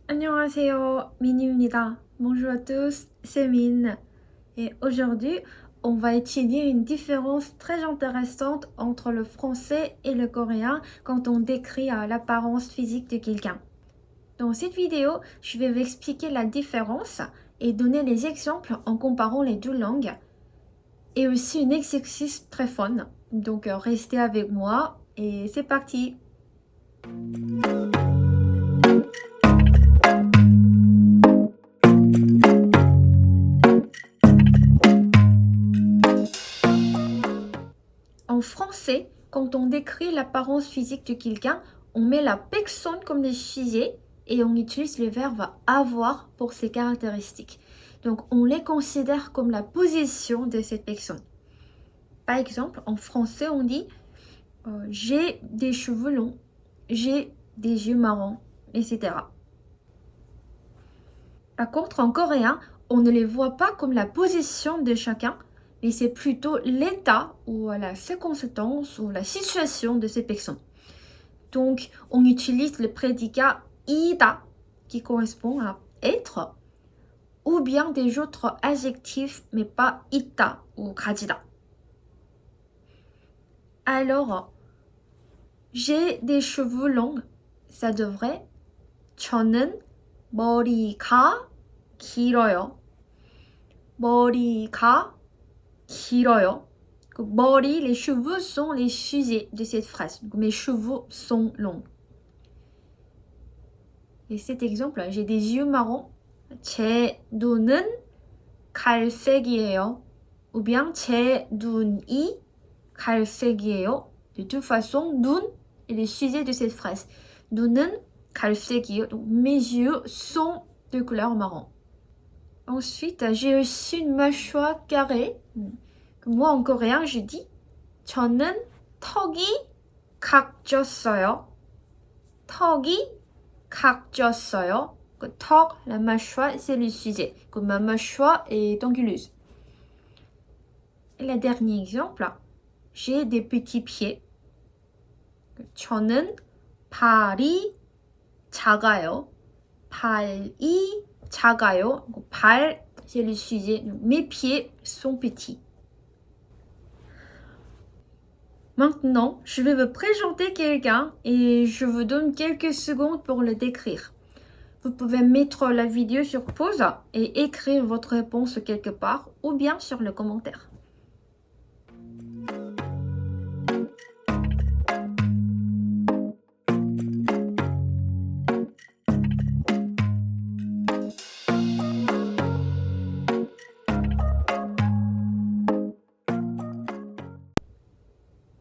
안녕하세요, 민유입니다. Bonjour à tous, c'est Min. Et aujourd'hui, on va étudier une différence très intéressante entre le français et le coréen quand on décrit l'apparence physique de quelqu'un. Dans cette vidéo, je vais vous expliquer la différence et donner les exemples en comparant les deux langues et aussi un exercice très fun. Donc restez avec moi et c'est parti! En français, quand on décrit l'apparence physique de quelqu'un, on met la personne comme le sujet et on utilise le verbe avoir pour ses caractéristiques. Donc, on les considère comme la position de cette personne. Par exemple, en français, on dit j'ai des cheveux longs, j'ai des yeux marrons, etc. Par contre, en coréen, on ne les voit pas comme la position de chacun, mais c'est plutôt l'état ou la circonstance ou la situation de ces personnes. Donc, on utilise le prédicat ida qui correspond à être, ou bien des autres adjectifs, mais pas ita ou 가지다. Alors, j'ai des cheveux longs, ça devrait 저는 머리가 길어요. 머리가 길어요. 머리, les cheveux sont les sujets de cette phrase. Donc, mes cheveux sont longs. Et cet exemple, j'ai des yeux marrons. 제 눈은 갈색이에요. Ou bien 제 눈이 갈색이에요. De toute façon, 눈 est le sujet de cette phrase. 눈은 갈색이에요. Donc mes yeux sont de couleur marron. Ensuite, j'ai aussi une mâchoire carrée. Moi, en coréen, je dis 저는 턱이 각졌어요. 턱이 각졌어요. 턱, la mâchoire, c'est le sujet. Comme ma mâchoire est anguleuse. Et le dernier exemple, j'ai des petits pieds. 저는 발이 작아요. 발이 작아요. 발, c'est le sujet. Donc, mes pieds sont petits. Maintenant, je vais vous présenter quelqu'un et je vous donne quelques secondes pour le décrire. Vous pouvez mettre la vidéo sur pause et écrire votre réponse quelque part ou bien sur le commentaire.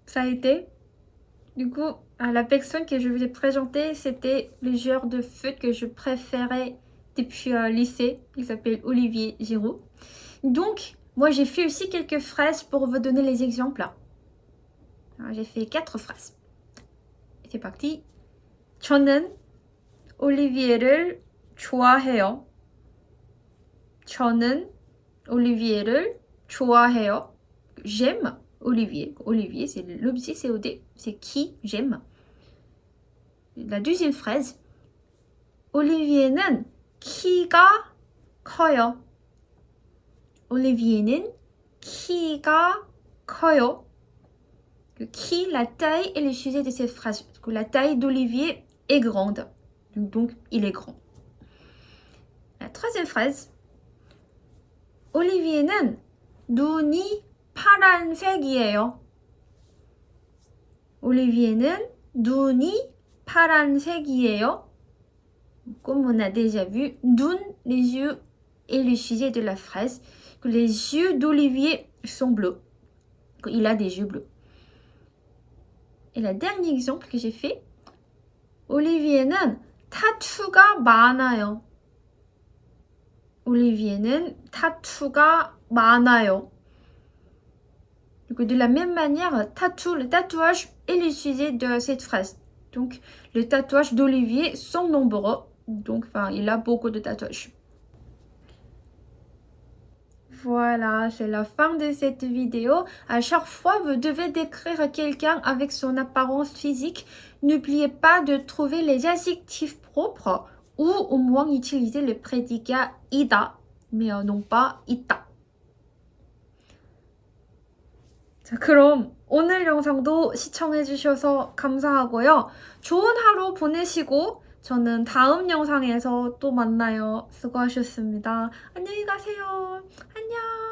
Ça a été. Du coup, la personne que je vous ai présentée, c'était le joueur de foot que je préférais depuis le lycée. Il s'appelle Olivier Giroud. Donc, moi, j'ai fait aussi quelques phrases pour vous donner les exemples. J'ai fait 4 phrases. C'est parti. 저는 올리비에를 좋아해요. 저는 올리비에를 좋아해요. J'aime Olivier. Olivier, c'est l'objet COD. C'est qui j'aime. La deuxième phrase. 올리비에는 키가 커요. 올리비에는 키가 커요. Qui, la taille est le sujet de cette phrase. Parce que la taille d'Olivier est grande. Donc, il est grand. La troisième phrase. 올리비에는 눈이 파란색이에요. 올리비에는 눈이 파란색이에요. Comme on a déjà vu, 눈, les yeux, est le sujet de la phrase. Que les yeux d'Olivier sont bleus. Il a des yeux bleus. Et le dernier exemple que j'ai fait. 올리비에는 타투가 많아요. 올리비에는 타투가 많아요. Donc, de la même manière, tatou, le tatouage est le sujet de cette phrase. Donc, les tatouages d'Olivier sont nombreux. Donc, il a beaucoup de tatouages. Voilà, c'est la fin de cette vidéo. À chaque fois, vous devez décrire quelqu'un avec son apparence physique. N'oubliez pas de trouver les adjectifs propres ou au moins utiliser le prédicat ida, mais non pas 있다. 자, 그럼 오늘 영상도 시청해주셔서 감사하고요. 좋은 하루 보내시고 저는 다음 영상에서 또 만나요. 수고하셨습니다. 안녕히 가세요. 안녕.